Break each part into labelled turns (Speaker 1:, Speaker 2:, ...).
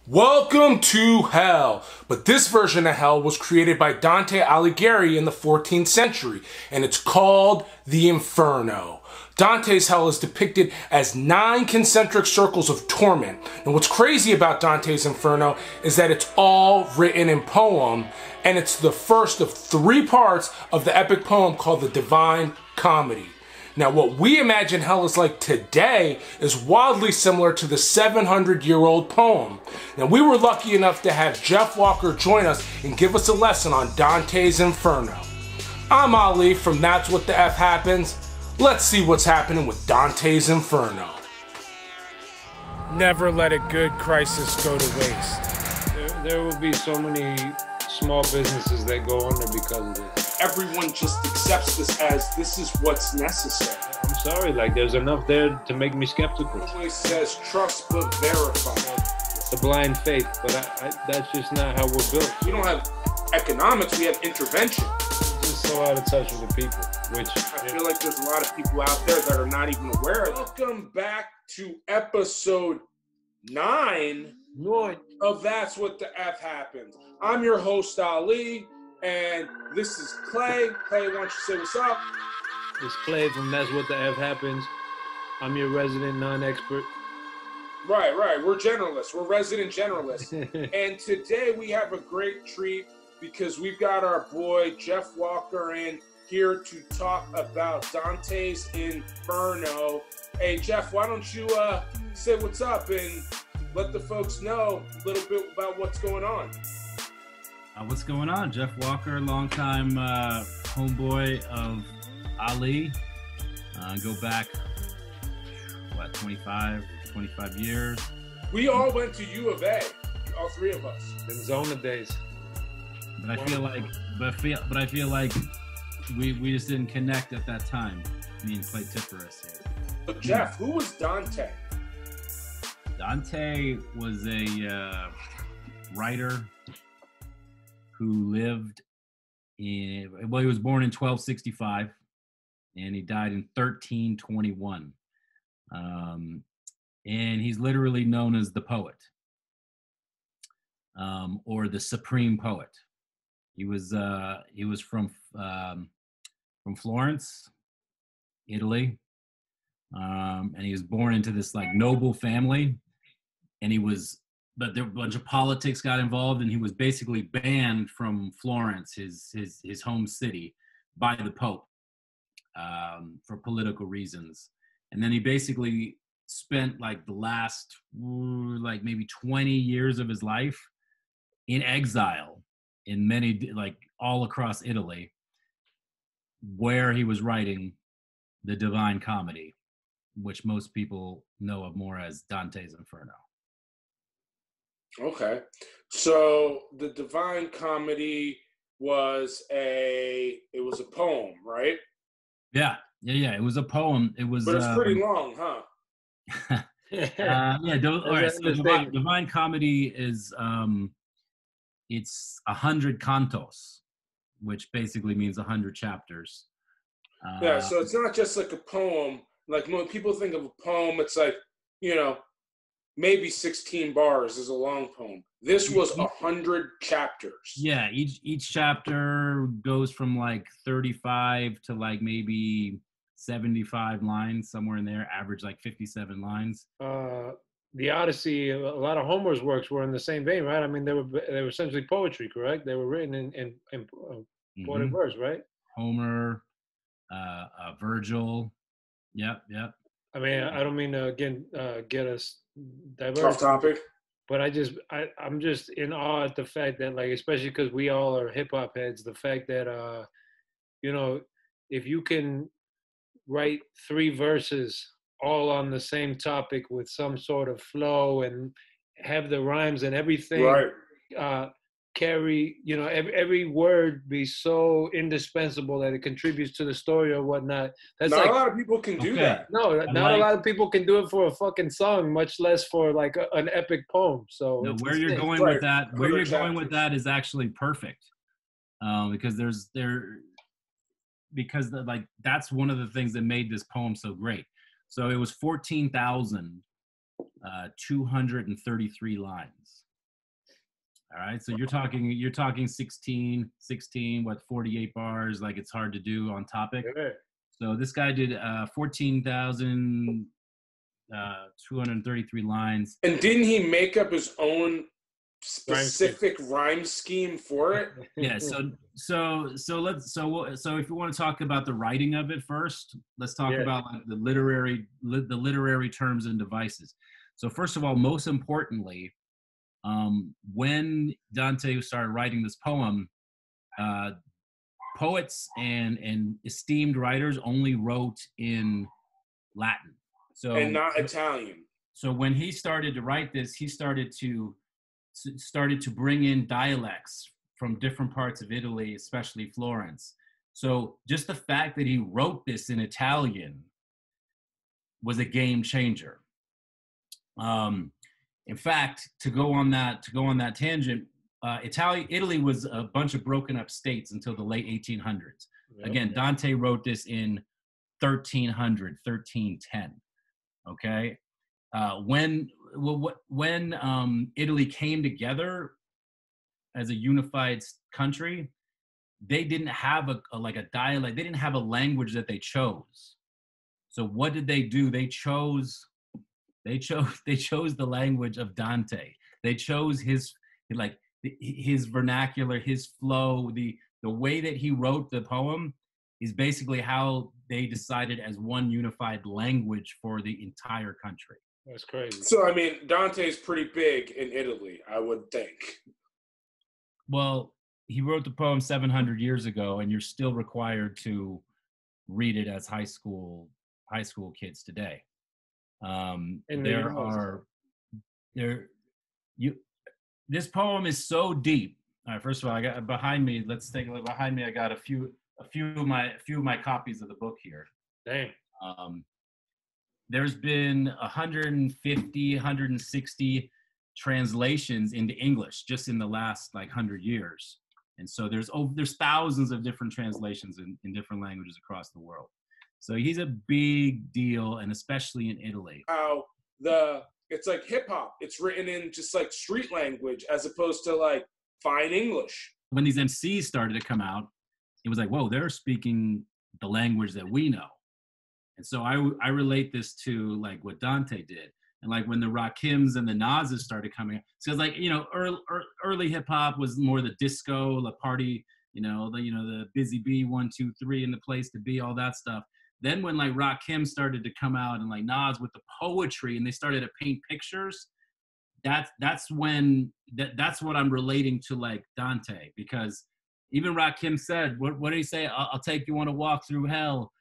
Speaker 1: Welcome to Hell, but this version of Hell was created by Dante Alighieri in the 14th century, and it's called the Inferno. Dante's Hell is depicted as 9 concentric circles of torment. And what's crazy about Dante's Inferno is that it's all written in poem, and it's the first of 3 parts of the epic poem called the Divine Comedy. Now, what we imagine hell is like today is wildly similar to the 700-year-old poem. Now, we were lucky enough to have Jeff Walker join us and give us a lesson on Dante's Inferno. I'm Ali from That's What the F Happens. Let's see what's happening with Dante's Inferno. Never let a good crisis go to waste.
Speaker 2: There will be so many small businesses that go under because of this.
Speaker 1: Everyone just accepts this is what's necessary.
Speaker 2: I'm sorry, like there's enough there to make me skeptical.
Speaker 1: It always says trust but verify.
Speaker 2: It's a blind faith, but that's just not how we're built.
Speaker 1: We don't have economics, we have intervention.
Speaker 2: It's just so out of touch with the people, which
Speaker 1: I feel like there's a lot of people out there that are not even aware of it. Welcome back to episode 9 of That's What the F Happens. I'm your host, Ali. And this is Clay. Clay, why don't you say what's up?
Speaker 2: It's Clay from That's What the F Happens. I'm your resident non-expert.
Speaker 1: Right. We're generalists. We're resident generalists. And today we have a great treat because we've got our boy Jeff Walker in here to talk about Dante's Inferno. Hey, Jeff, why don't you say what's up and let the folks know a little bit about what's going on.
Speaker 3: What's going on? Jeff Walker, longtime homeboy of Ali. Go back, 25 years.
Speaker 1: We all went to U of A, all 3 of us.
Speaker 2: In Zona days.
Speaker 3: But I feel like we just didn't connect at that time. Me and Clay Twtfh here.
Speaker 1: But Jeff, who was Dante?
Speaker 3: Dante was a writer who lived he was born in 1265 and he died in 1321. And he's literally known as the poet, or the supreme poet. He was from Florence, Italy. And he was born into this like noble family, but there a bunch of politics got involved, and he was basically banned from Florence, his home city, by the Pope for political reasons. And then he basically spent like the last like maybe 20 years of his life in exile in many, like all across Italy, where he was writing the Divine Comedy, which most people know of more as Dante's Inferno.
Speaker 1: Okay. So the Divine Comedy was a poem, right?
Speaker 3: Yeah. It was a poem. It was.
Speaker 1: But it's pretty long, huh?
Speaker 3: All right. So Divine Comedy is it's 100 cantos, which basically means 100 chapters.
Speaker 1: Yeah. So it's not just like a poem. Like when people think of a poem, it's like, maybe 16 bars is a long poem. This was 100 chapters.
Speaker 3: Yeah, each chapter goes from like 35 to like maybe 75 lines, somewhere in there, average like 57 lines.
Speaker 2: The Odyssey, a lot of Homer's works were in the same vein, right? I mean, they were essentially poetry, correct? They were written in poetic verse, right?
Speaker 3: Homer, Virgil. Yep.
Speaker 2: I mean, I don't mean to get us diverse.
Speaker 1: Tough topic.
Speaker 2: But I'm just in awe at the fact that, like, especially because we all are hip hop heads, the fact that if you can write 3 verses all on the same topic with some sort of flow and have the rhymes and everything, right. Carry, every word be so indispensable that it contributes to the story or whatnot. That's
Speaker 1: not a lot of people can do that.
Speaker 2: No, not a lot of people can do it for a fucking song, much less for like an epic poem. So
Speaker 3: where you're going with that is actually perfect, because that's one of the things that made this poem so great. So it was 14,233 lines. All right, so you're talking 16, what, 48 bars, like it's hard to do on topic.
Speaker 2: Yeah.
Speaker 3: So this guy did 14,233 lines.
Speaker 1: And didn't he make up his own specific
Speaker 2: scheme.
Speaker 1: rhyme scheme for it?
Speaker 3: Yeah, so if you want to talk about the writing of it first, let's talk about like the literary terms and devices. So first of all, most importantly, when Dante started writing this poem, poets and esteemed writers only wrote in Latin. So
Speaker 1: And not Italian.
Speaker 3: So when he started to write this, he started to bring in dialects from different parts of Italy, especially Florence. So just the fact that he wrote this in Italian was a game changer. In fact, to go on that tangent, Italy was a bunch of broken up states until the late 1800s. Yep. Again, Dante wrote this in 1310. Okay, when Italy came together as a unified country, they didn't have a dialect. They didn't have a language that they chose. So what did they do? They chose the language of Dante. They chose his vernacular, his flow, the way that he wrote the poem is basically how they decided as one unified language for the entire country.
Speaker 2: That's crazy.
Speaker 1: So, I mean, Dante's pretty big in Italy, I would think.
Speaker 3: Well, he wrote the poem 700 years ago, and you're still required to read it as high school kids today. This poem is so deep. All right, first of all, I got behind me. Let's take a look behind me. I got a few of my copies of the book here.
Speaker 2: Dang.
Speaker 3: There's been 150, 160 translations into English just in the last 100 years. And so there's thousands of different translations in different languages across the world. So he's a big deal, and especially in Italy.
Speaker 1: How it's like hip hop. It's written in just like street language as opposed to fine English.
Speaker 3: When these MCs started to come out, it was like, whoa, they're speaking the language that we know. And so I relate this to what Dante did. And when the Rakims and the Nazes started coming up, so it's early hip hop was more the disco, the party, the Busy Bee, 1, 2, 3, and the place to be, all that stuff. Then when Rakim started to come out and Nas with the poetry and they started to paint pictures, that's when that's what I'm relating to Dante, because even Rakim said, what did he say? I'll take you on a walk through hell,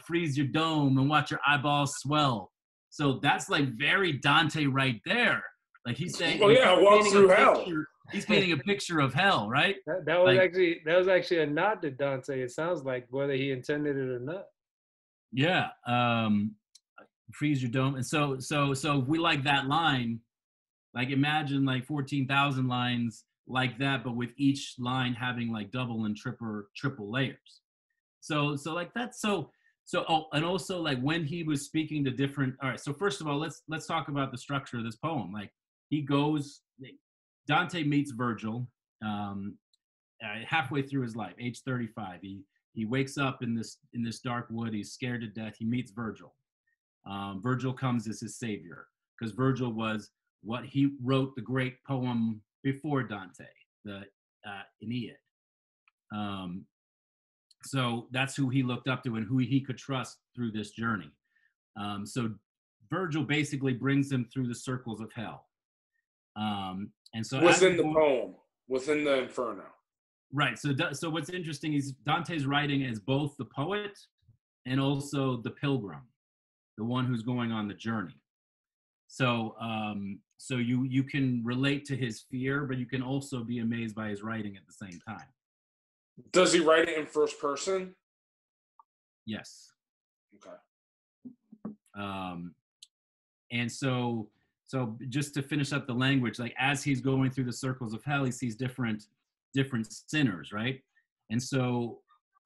Speaker 3: freeze your dome and watch your eyeballs swell. So that's very Dante right there. He's saying,
Speaker 1: walk through hell.
Speaker 3: He's painting a picture of hell, right?
Speaker 2: That was actually a nod to Dante. It sounds like, whether he intended it or not.
Speaker 3: Yeah, freeze your dome. And so we like that line. Imagine 14,000 lines like that, but with each line having double and triple layers. So that's so. Oh, and also when he was speaking to different. All right. So first of all, let's talk about the structure of this poem. Dante meets Virgil halfway through his life, age 35. He wakes up in this dark wood. He's scared to death. He meets Virgil. Virgil comes as his savior, because Virgil was what he wrote the great poem before Dante, the Aeneid. So that's who he looked up to and who he could trust through this journey. So Virgil basically brings him through the circles of hell. And so
Speaker 1: within the poem, within the Inferno.
Speaker 3: Right. So what's interesting is Dante's writing as both the poet and also the pilgrim, the one who's going on the journey. So you can relate to his fear, but you can also be amazed by his writing at the same time.
Speaker 1: Does he write it in first person?
Speaker 3: Yes.
Speaker 1: Okay.
Speaker 3: And so just to finish up the language, as he's going through the circles of hell, he sees different sinners, right? And so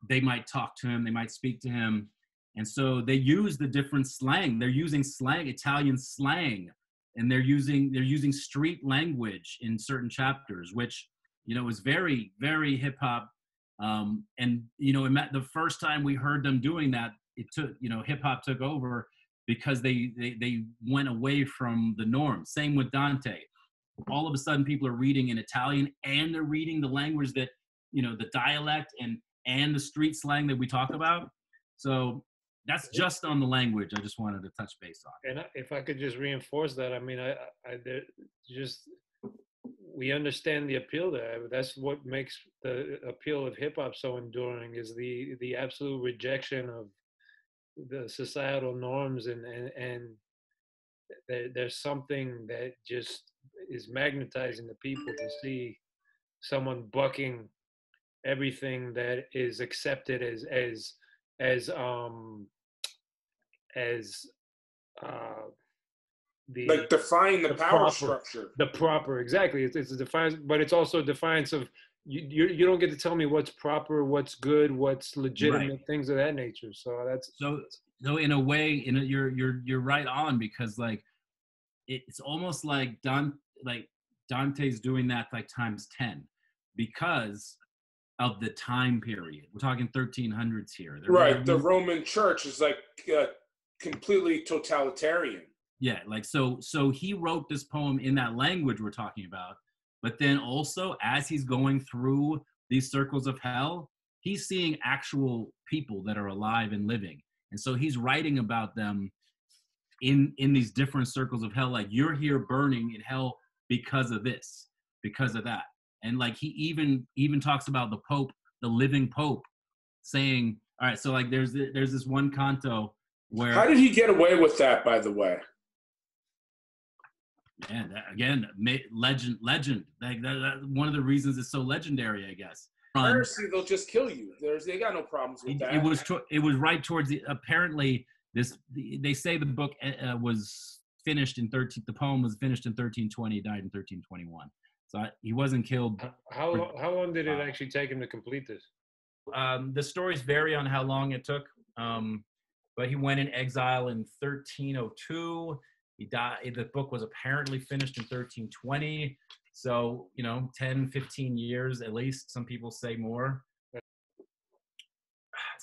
Speaker 3: they might talk to him, they might speak to him, and so they use the different slang. They're using slang, Italian slang, and they're using street language in certain chapters, which, you know, is very, very hip hop. And, you know, the first time we heard them doing that, it took, you know, hip hop took over because they went away from the norm. Same with Dante. All of a sudden people are reading in Italian, and they're reading the language that, you know, the dialect and the street slang that we talk about. So that's just on the language. I just wanted to touch base on.
Speaker 2: And if I could just reinforce that, I mean, we understand the appeal there. That's what makes the appeal of hip hop so enduring, is the absolute rejection of the societal norms, and there's something that just is magnetizing to people to see someone bucking everything that is accepted as
Speaker 1: like define the power
Speaker 2: proper,
Speaker 1: structure.
Speaker 2: The proper, exactly. It's a defiance, but it's also a defiance of you don't get to tell me what's proper, what's good, what's legitimate, right. Things of that nature. So that's
Speaker 3: so in a way, you're right on, because like it's almost like Dante's doing that like times 10 because of the time period. We're talking 1300s here.
Speaker 1: Right. The Roman Church is like completely totalitarian.
Speaker 3: Yeah, like so he wrote this poem in that language we're talking about, but then also as he's going through these circles of hell, he's seeing actual people that are alive and living. And so he's writing about them in these different circles of hell, like you're here burning in hell because of this, because of that. And like he even talks about the Pope, the living Pope, saying, all right, so like there's this one canto where...
Speaker 1: How did he get away with that, by the way?
Speaker 3: Man, again, legend. Like that, one of the reasons it's so legendary, I guess.
Speaker 1: Heresy, they'll just kill you. They got no problems with that.
Speaker 3: It was right towards the, apparently they say the book was finished in the poem was finished in 1320, died in 1321. So he wasn't killed.
Speaker 2: How long did it actually take him to complete this?
Speaker 3: The stories vary on how long it took, but he went in exile in 1302. He died. The book was apparently finished in 1320. So, 10, 15 years at least. Some people say more.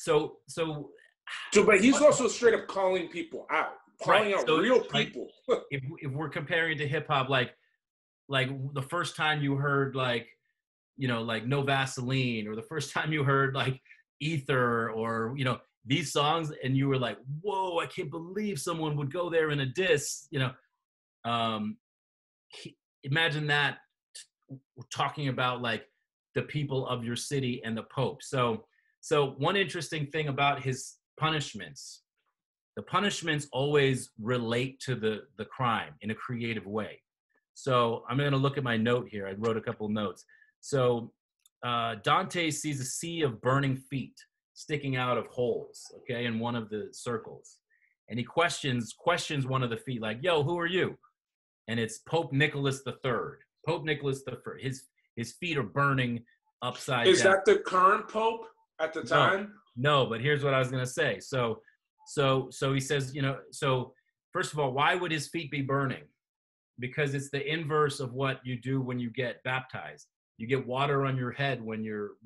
Speaker 1: But he's also straight up calling people out, calling out real people.
Speaker 3: If we're comparing it to hip hop, like the first time you heard like No Vaseline, or the first time you heard like Ether, or these songs, and you were like, whoa, I can't believe someone would go there in a diss, imagine that talking about like the people of your city and the Pope. So one interesting thing about his punishments, the punishments always relate to the crime in a creative way. So I'm going to look at my note here. I wrote a couple notes. So Dante sees a sea of burning feet sticking out of holes, okay, in one of the circles. And he questions one of the feet, like, yo, who are you? And it's Pope Nicholas III. Pope Nicholas III. His feet are burning upside down.
Speaker 1: Is that the current Pope at the time?
Speaker 3: No, but here's what I was going to say. So he says, so first of all, why would his feet be burning? Because it's the inverse of what you do when you get baptized. You get water on your head when you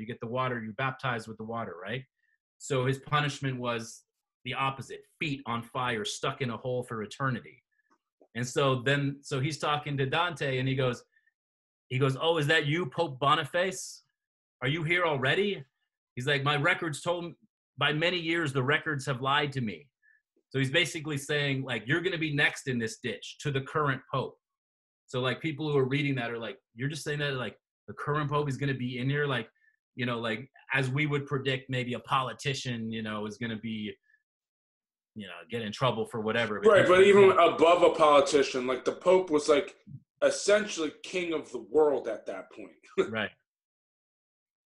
Speaker 3: get the water, you baptize with the water, right? So his punishment was the opposite: feet on fire, stuck in a hole for eternity. And so he's talking to Dante, and he goes, oh, is that you, Pope Boniface? Are you here already? He's like, my records told me, by many years, the records have lied to me. So he's basically saying, like, you're going to be next in this ditch to the current Pope. So like people who are reading that are like, you're just saying that like the current Pope is going to be in here, like, like as we would predict, maybe a politician, is going to be, get in trouble for whatever.
Speaker 1: Right, but even above a politician, like the Pope was like essentially king of the world at that point.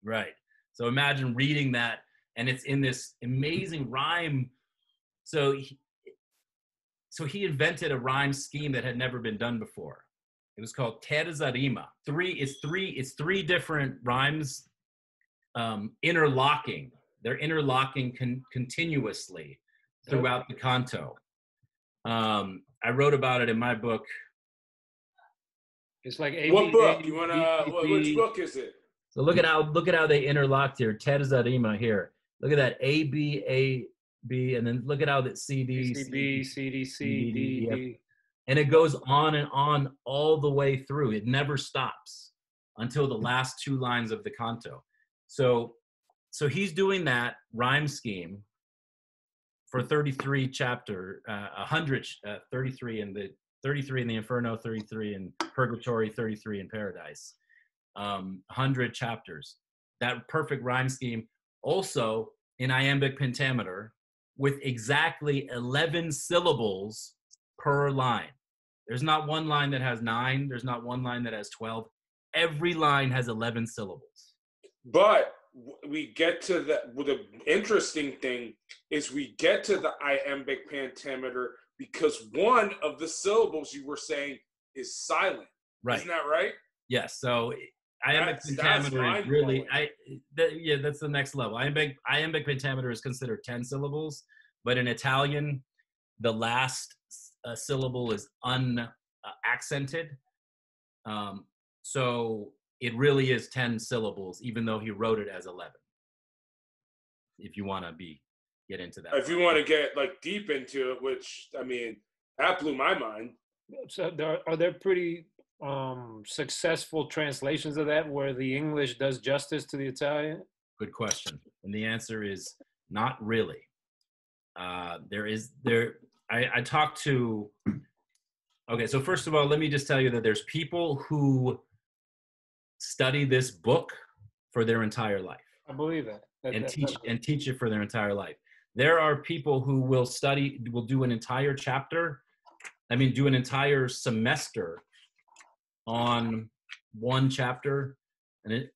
Speaker 3: Right. So imagine reading that, and it's in this amazing rhyme. So he invented a rhyme scheme that had never been done before. It was called terza rima. It's three different rhymes interlocking. They're interlocking continuously throughout the canto. I wrote about it in my book.
Speaker 2: It's like
Speaker 1: What book? You wanna? Which book is it?
Speaker 3: So look at how they interlocked here. Ted Zarima here. Look at that A B, and then look at how that CD,
Speaker 2: CB, CDC, D, D.
Speaker 3: and it goes on and on all the way through. It never stops until the last two lines of the canto. So he's doing that rhyme scheme for 33 chapter, 100, 33 in the 33 in the Inferno, 33 in Purgatory, 33 in Paradise. 100 chapters. That perfect rhyme scheme. Also in iambic pentameter with exactly 11 syllables per line. There's not one line that has 9. There's not one line that has 12. Every line has 11 syllables.
Speaker 1: But we get to the interesting thing is we get to the iambic pentameter because one of the syllables you were saying is silent.
Speaker 3: Right.
Speaker 1: Isn't that right?
Speaker 3: Yes. So iambic pentameter is really, that's the next level. Iambic pentameter is considered 10 syllables, but in Italian, the last syllable is unaccented. So it really is 10 syllables, even though he wrote it as 11. If you want to get into that.
Speaker 1: If you want to get like deep into it, which I mean, that blew my mind.
Speaker 2: So are there pretty successful translations of that where the English does justice to the Italian?
Speaker 3: Good question. And the answer is not really. I talked to, okay, so first of all, let me just tell you that there's people who study this book for their entire life.
Speaker 2: I believe that.
Speaker 3: And teach it for their entire life. There are people who will do an entire chapter, do an entire semester on one chapter, and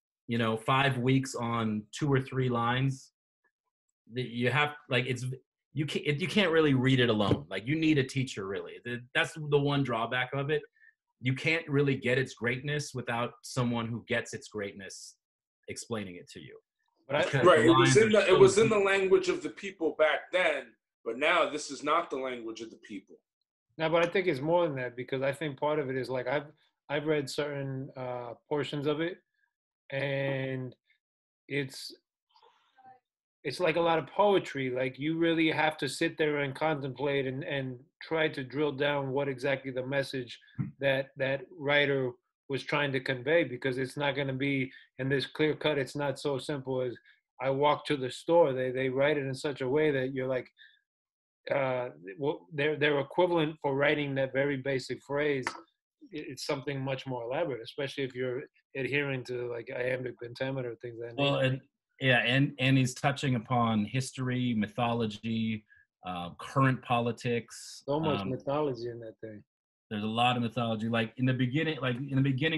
Speaker 3: 5 weeks on 2 or 3 lines. You have you can't really read it alone. Like you need a teacher, really. That's the one drawback of it. You can't really get its greatness without someone who gets its greatness explaining it to you.
Speaker 1: Right. It was in the language of the people back then, but now this is not the language of the people.
Speaker 2: No, but I think it's more than that because I think part of it is like I've read certain portions of it, and it's like a lot of poetry. Like you really have to sit there and contemplate and try to drill down what exactly the message that writer was trying to convey, because it's not going to be in this clear cut. It's not so simple as I walk to the store. They write it in such a way that you're like, their equivalent for writing that very basic phrase, it's something much more elaborate, especially if you're adhering to like iambic pentameter, things like that.
Speaker 3: Well, and he's touching upon history, mythology, current politics.
Speaker 2: So much mythology in that thing.
Speaker 3: There's a lot of mythology. Like in the beginning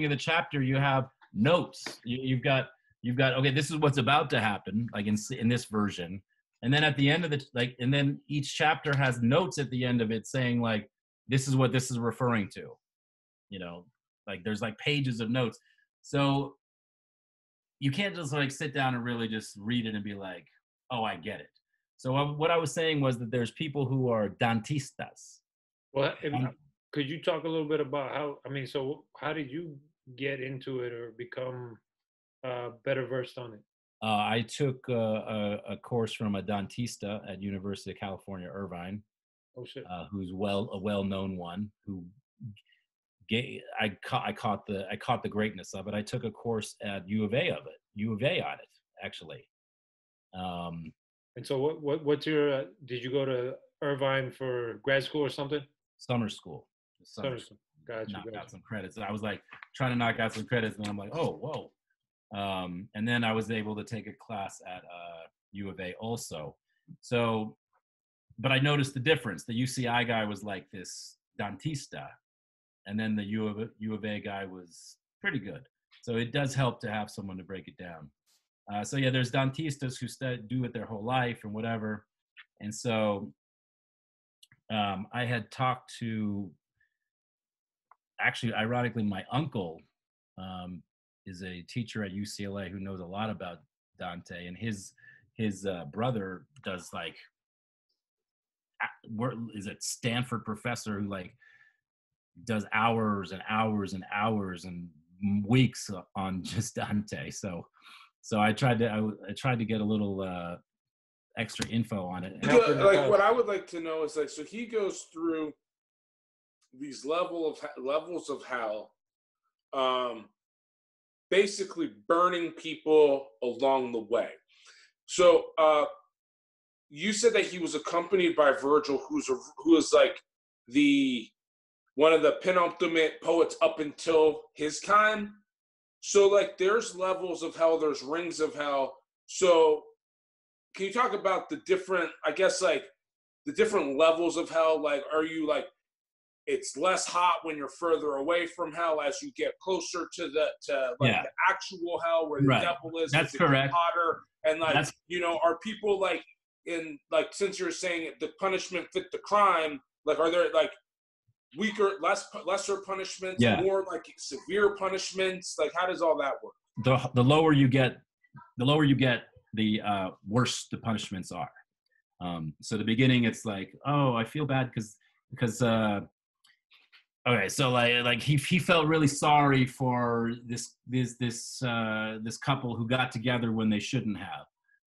Speaker 3: of the chapter, you have notes. You've got okay, this is what's about to happen, like in this version. And then at the end of and then each chapter has notes at the end of it saying like, this is what this is referring to. Like there's like pages of notes. So you can't just like sit down and really just read it and be like, oh, I get it. So what I was saying was that there's people who are Dantistas.
Speaker 2: Well, could you talk a little bit about so how did you get into it or become better versed on it?
Speaker 3: I took a course from a Dantista at University of California, Irvine.
Speaker 2: Oh shit!
Speaker 3: Who's a well-known one who I caught the greatness of it. I took a course at U of A on it actually.
Speaker 2: And so what's your did you go to Irvine for grad school or something?
Speaker 3: Summer school.
Speaker 2: Summer school. Gotcha.
Speaker 3: Knock out some credits. I was like trying to knock out some credits, and then I'm like, oh, whoa. And then I was able to take a class at U of A also. So, but I noticed the difference. The UCI guy was like this Dantista, and then the U of A guy was pretty good. So it does help to have someone to break it down. So yeah, there's Dantistas who do it their whole life and whatever. And so I had talked to, actually, ironically, my uncle is a teacher at UCLA who knows a lot about Dante, and his brother does is a Stanford professor who like does hours and hours and hours and weeks on just Dante. So I tried to get a little extra info on it.
Speaker 1: Like what I would like to know is like, so he goes through these levels of hell, basically burning people along the way. So you said that he was accompanied by Virgil, who is like one of the penultimate poets up until his time. So like there's levels of hell, there's rings of hell. So can you talk about the different, I guess, like the different levels of hell? Like, are you like, it's less hot when you're further away from hell as you get closer to the actual hell where the devil is?
Speaker 3: That's correct.
Speaker 1: Hotter, and like, are people like in like, since you're saying the punishment fit the crime, like are there like weaker, lesser punishments, more like severe punishments? Like how does all that work?
Speaker 3: The lower you get, the worse the punishments are. So the beginning, it's like, oh, I feel bad because okay, so like he felt really sorry for this couple who got together when they shouldn't have,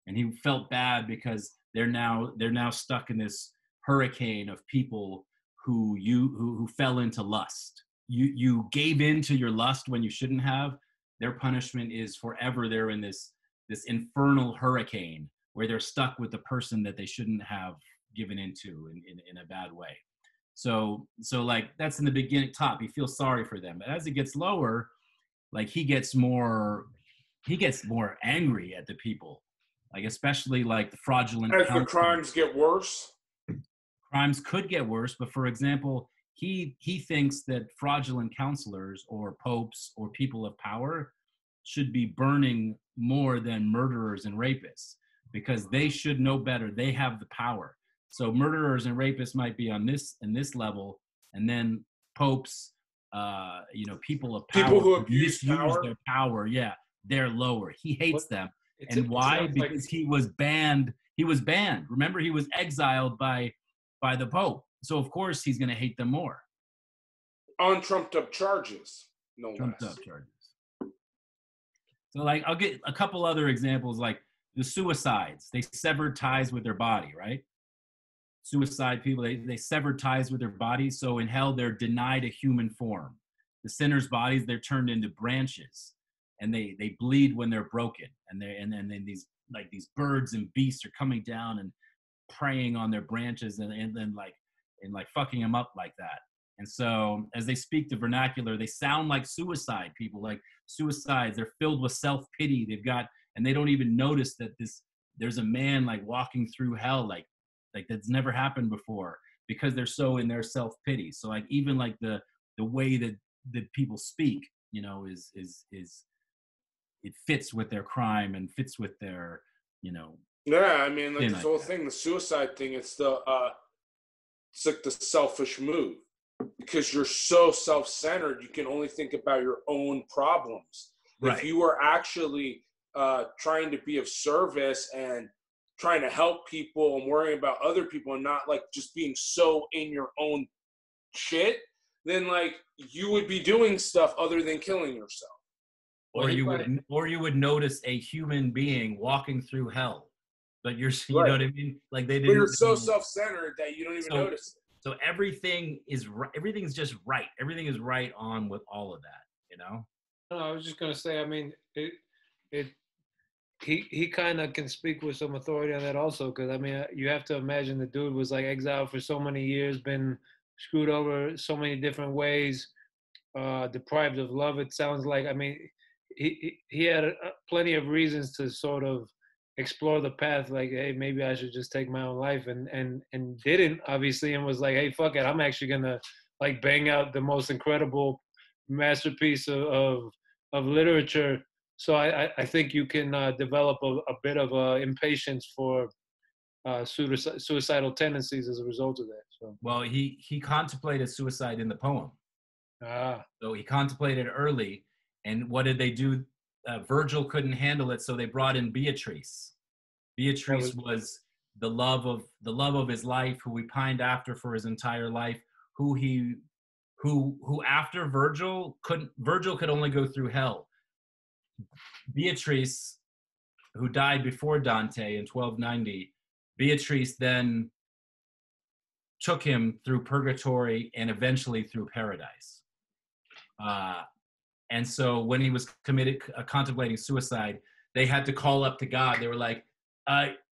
Speaker 3: and he felt bad because they're now stuck in this hurricane of people who fell into lust. You gave in to your lust when you shouldn't have. Their punishment is forever. They're in this infernal hurricane where they're stuck with the person that they shouldn't have given into in a bad way. So like that's in the beginning top. He feels sorry for them. But as it gets lower, like he gets more angry at the people. Like especially like the fraudulent.
Speaker 1: As the crimes get worse?
Speaker 3: Crimes could get worse, but for example, he thinks that fraudulent counselors or popes or people of power should be burning more than murderers and rapists because they should know better. They have the power. So murderers and rapists might be in this level, and then popes, people of power,
Speaker 1: people who
Speaker 3: misuse their power, they're lower. He hates them. And why? Because he was banned. He was banned. Remember, he was exiled by the Pope. So of course he's going to hate them more.
Speaker 1: On trumped up charges, no
Speaker 3: trumped
Speaker 1: less.
Speaker 3: Up charges. So like I'll get a couple other examples, like the suicides. They severed ties with their body, right? Suicide people, they severed ties with their body. So in hell, they're denied a human form. The sinners' bodies, they're turned into branches, and they bleed when they're broken. And then these birds and beasts are coming down and preying on their branches and then fucking them up like that. And so as they speak the vernacular, they sound like suicide people, like suicides. They're filled with self-pity. And they don't even notice that there's a man like walking through hell, like that's never happened before, because they're so in their self-pity. So like even like the way that people speak, is it fits with their crime and fits with their,
Speaker 1: Yeah, I mean, like this whole thing, the suicide thing, it's like the selfish move. Because you're so self-centered, you can only think about your own problems. Right. If you were actually trying to be of service and trying to help people and worrying about other people and not like just being so in your own shit, then like you would be doing stuff other than killing yourself.
Speaker 3: Or you would notice a human being walking through hell, but you know what I mean? Like they didn't.
Speaker 1: But you're so self-centered that you don't even notice it.
Speaker 3: So everything is just right. Everything is right on with all of that,
Speaker 2: No, I was just gonna say. I mean, he kind of can speak with some authority on that also, because I mean, you have to imagine the dude was like exiled for so many years, been screwed over so many different ways, deprived of love. It sounds like. I mean, he had plenty of reasons to sort of explore the path, like, hey, maybe I should just take my own life, and didn't, obviously, and was like, hey, fuck it, I'm actually gonna like bang out the most incredible masterpiece of literature. So I think you can develop a bit of impatience for suicidal tendencies as a result of that. So
Speaker 3: well, he contemplated suicide in the poem. So he contemplated early, and what did they do? Virgil couldn't handle it, so they brought in Beatrice. Beatrice was the love of his life, who he pined after for his entire life, who after Virgil could only go through hell. Beatrice, who died before Dante in 1290, Beatrice then took him through purgatory and eventually through paradise. And so when he was contemplating suicide, they had to call up to God. They were like,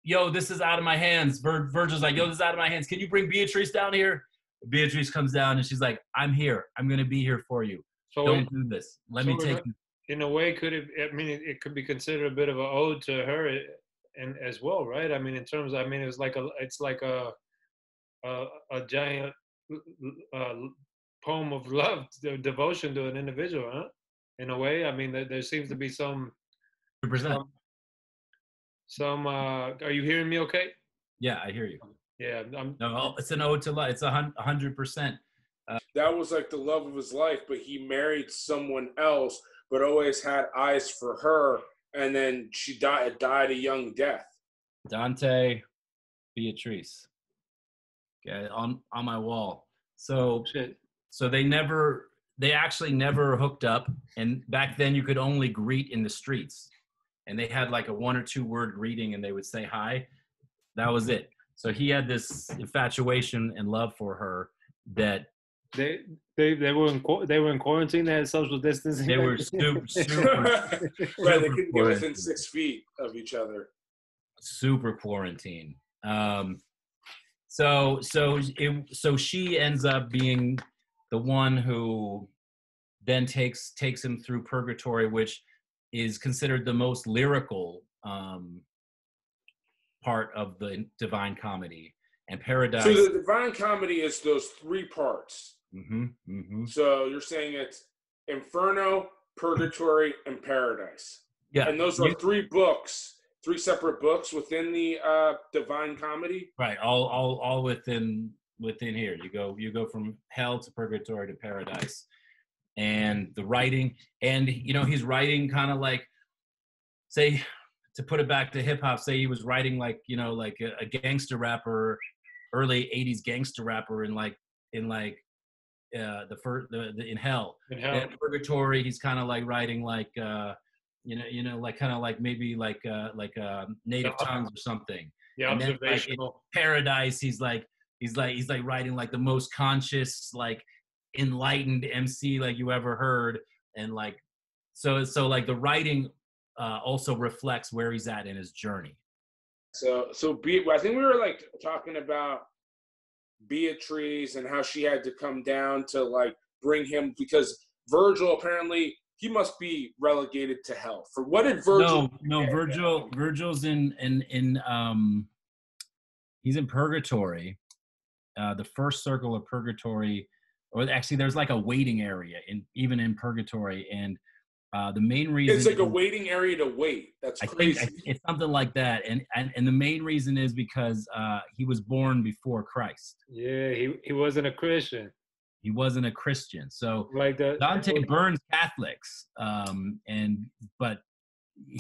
Speaker 3: yo, this is out of my hands. Virgil's like, yo, this is out of my hands. Can you bring Beatrice down here? Beatrice comes down and she's like, I'm here. I'm going to be here for you. So don't do this. Let me take you.
Speaker 2: In a way, it could be considered a bit of an ode to her and as well, right? I mean, in terms of, it's like a giant poem of love, devotion to an individual, huh? In a way, I mean, there seems to be some.
Speaker 3: 100%.
Speaker 2: Are you hearing me? Okay.
Speaker 3: Yeah, I hear you.
Speaker 2: Yeah,
Speaker 3: no, it's an ode to love. It's 100%.
Speaker 1: That was like the love of his life, but he married someone else, but always had eyes for her, and then she died a young death.
Speaker 3: Dante, Beatrice. Okay, on my wall. So they actually never hooked up, and back then you could only greet in the streets, and they had like a 1 or 2 word greeting, and they would say hi. That was it. So he had this infatuation and love for her that
Speaker 2: they were in quarantine. They had social distancing.
Speaker 3: They were super
Speaker 1: right. They couldn't get within 6 feet of each other.
Speaker 3: Super quarantine. So she ends up being the one who then takes him through purgatory, which is considered the most lyrical part of the Divine Comedy, and Paradise.
Speaker 1: So the Divine Comedy is those 3 parts.
Speaker 3: Mm-hmm, mm-hmm.
Speaker 1: So you're saying it's Inferno, Purgatory, and Paradise.
Speaker 3: Yeah,
Speaker 1: and those are 3 books, 3 separate books within the Divine Comedy.
Speaker 3: Right, all within here. You go from hell to purgatory to paradise, and the writing, and he's writing kind of like, say, to put it back to hip hop, say he was writing like a gangster rapper, early '80s gangster rapper in hell. In purgatory, he's kind of like writing like like kind of like maybe like native tongues or something.
Speaker 2: Yeah,
Speaker 3: and
Speaker 2: observational.
Speaker 3: Then, like, Paradise, he's like writing like the most conscious, like enlightened MC like you ever heard, and like so like the writing also reflects where he's at in his journey.
Speaker 1: So I think we were like talking about Beatrice and how she had to come down to like bring him, because Virgil apparently he must be relegated to hell. For what did Virgil?
Speaker 3: No, Virgil's in he's in purgatory. The first circle of purgatory, or actually there's like a waiting area even in purgatory, and the main reason
Speaker 1: it's like a waiting area to wait. That's crazy.
Speaker 3: I think it's something like that, and the main reason is because he was born before Christ.
Speaker 2: Yeah, he wasn't a Christian.
Speaker 3: He wasn't a Christian, so
Speaker 2: like
Speaker 3: Dante burns Catholics, but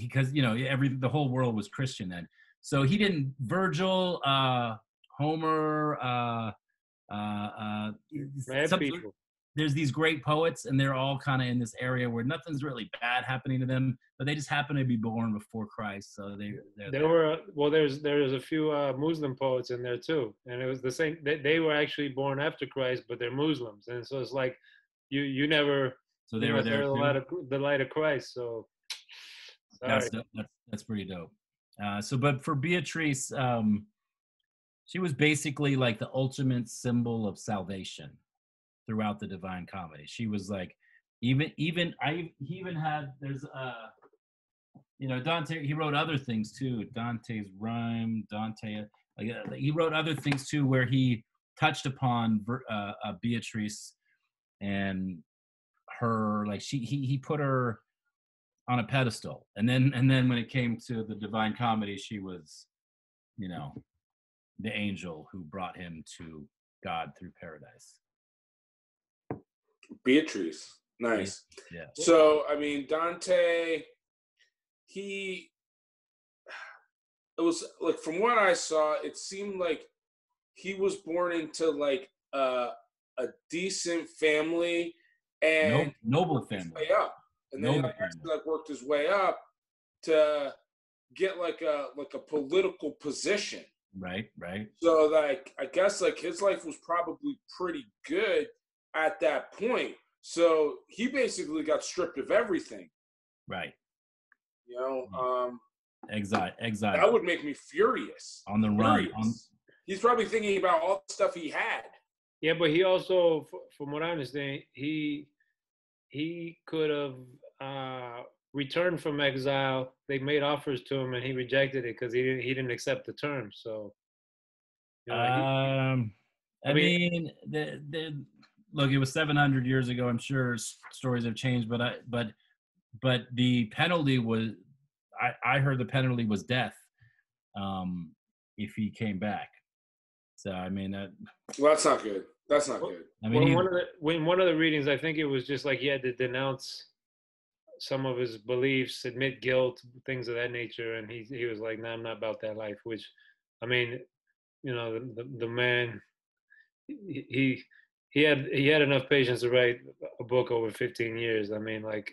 Speaker 3: because the whole world was Christian then, so he didn't. Virgil, Homer, there's these great poets, and they're all kind of in this area where nothing's really bad happening to them, but they just happen to be born before Christ. So
Speaker 2: there's a few Muslim poets in there too, and it was the same. They were actually born after Christ, but they're Muslims, and so it's like you never.
Speaker 3: So they were there
Speaker 2: too. The light of Christ. So
Speaker 3: that's pretty dope. But for Beatrice, she was basically like the ultimate symbol of salvation throughout the Divine Comedy. She was like, he even had, there's Dante, he wrote other things too. Dante's Rhyme, he wrote other things too, where he touched upon Beatrice and her, like he put her on a pedestal. And then when it came to the Divine Comedy, she was, the angel who brought him to God through paradise.
Speaker 1: Beatrice, nice.
Speaker 3: Yeah.
Speaker 1: So I mean, Dante, it was like from what I saw, it seemed like he was born into like a decent family and
Speaker 3: Noble
Speaker 1: worked his
Speaker 3: family.
Speaker 1: way up. And then
Speaker 3: Noble
Speaker 1: I guess
Speaker 3: family.
Speaker 1: like worked his way up to get like a political position.
Speaker 3: Right, right.
Speaker 1: So like I guess like his life was probably pretty good at that point. So he basically got stripped of everything.
Speaker 3: Right.
Speaker 1: You know,
Speaker 3: Exile.
Speaker 1: that would make me furious.
Speaker 3: On the
Speaker 1: furious.
Speaker 3: run.
Speaker 1: He's probably thinking about all the stuff he had.
Speaker 2: Yeah, but he also, from what I understand, he could have returned from exile. They made offers to him, and he rejected it because he didn't accept the terms. So, you know,
Speaker 3: I mean, look, it was 700 years ago. I'm sure stories have changed, but the penalty was, I heard the penalty was death, if he came back. So I mean,
Speaker 1: well, that's not good. That's not good.
Speaker 3: I mean,
Speaker 2: one of the readings, I think it was just like he had to denounce some of his beliefs, admit guilt, things of that nature, and he was like, "No, I'm not about that life." Which, I mean, you know, the man, he had enough patience to write a book over 15 years. I mean, like,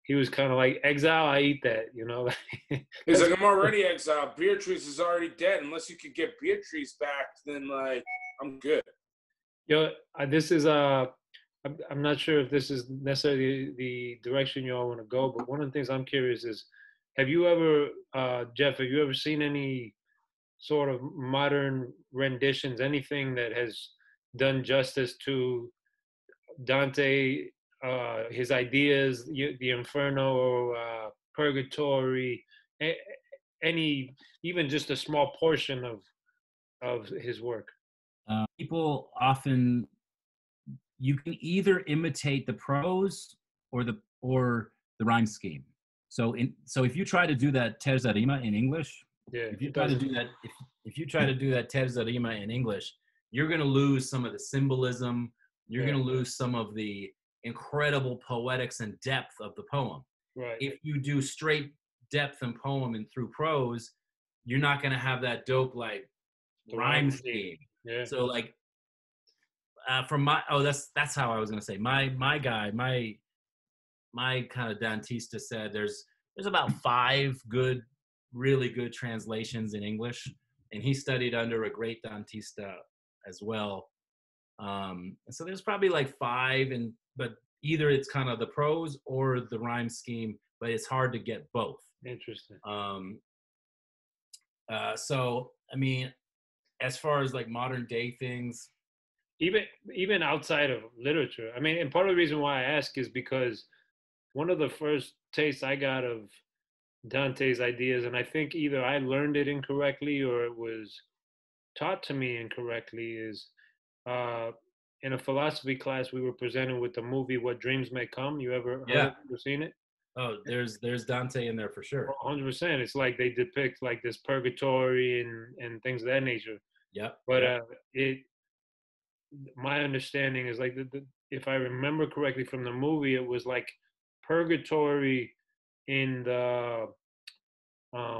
Speaker 2: he was kind of like, exile, I eat that, you know.
Speaker 1: He's like, I'm already exiled. Beatrice is already dead. Unless you could get Beatrice back, then like I'm good.
Speaker 2: Yo, this is I'm not sure if this is necessarily the direction you all want to go, but one of the things I'm curious is, have you ever, Jeff, have you ever seen any sort of modern renditions, anything that has done justice to Dante, his ideas, the Inferno, Purgatory, any, even just a small portion of his work?
Speaker 3: people often, you can either imitate the prose or the rhyme scheme. So if you try to do that terza rima in English, if you try to do that, if you try to do that terza rima in English, you're going to lose some of the symbolism. You're going to lose some of the incredible poetics and depth of the poem.
Speaker 2: Right.
Speaker 3: If you do straight depth and poem and through prose, you're not going to have that dope like rhyme scheme.
Speaker 2: Yeah.
Speaker 3: So like from my that's how I was going to say my guy, my kind of Dantista said there's about 5 good, really good translations in English, and he studied under a great Dantista as well. So there's probably like 5, but either it's kind of the prose or the rhyme scheme, but it's hard to get both.
Speaker 2: Interesting.
Speaker 3: So I mean, as far as like modern day things,
Speaker 2: even outside of literature, I mean, and part of the reason why I ask is because one of the first tastes I got of Dante's ideas, and I think either I learned it incorrectly or it was taught to me incorrectly, is in a philosophy class we were presented with the movie What Dreams May Come. You ever heard or seen it?
Speaker 3: Oh, there's Dante in there for sure.
Speaker 2: 100%. It's like they depict like this purgatory and things of that nature.
Speaker 3: Yep.
Speaker 2: But my understanding is like if I remember correctly from the movie, it was like purgatory in the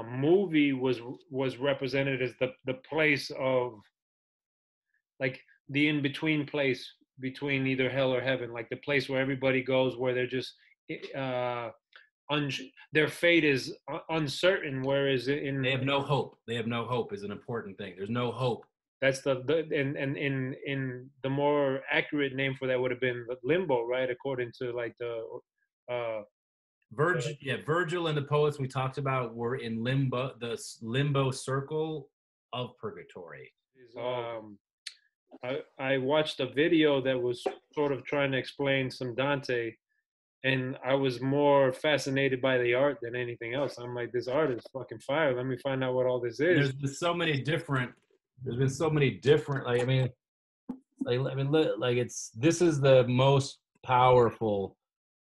Speaker 2: movie was represented as the place of like the in between place between either hell or heaven, like the place where everybody goes where they're just their fate is uncertain, whereas
Speaker 3: they have no hope. They have no hope is an important thing. There's no hope.
Speaker 2: That's and in the more accurate name for that would have been limbo, right? According to like the
Speaker 3: Virgil and the poets we talked about were in limbo, the limbo circle of purgatory.
Speaker 2: I watched a video that was sort of trying to explain some Dante, and I was more fascinated by the art than anything else. I'm like, this art is fucking fire. Let me find out what all this is.
Speaker 3: There's been so many different. Like I mean, this is the most powerful,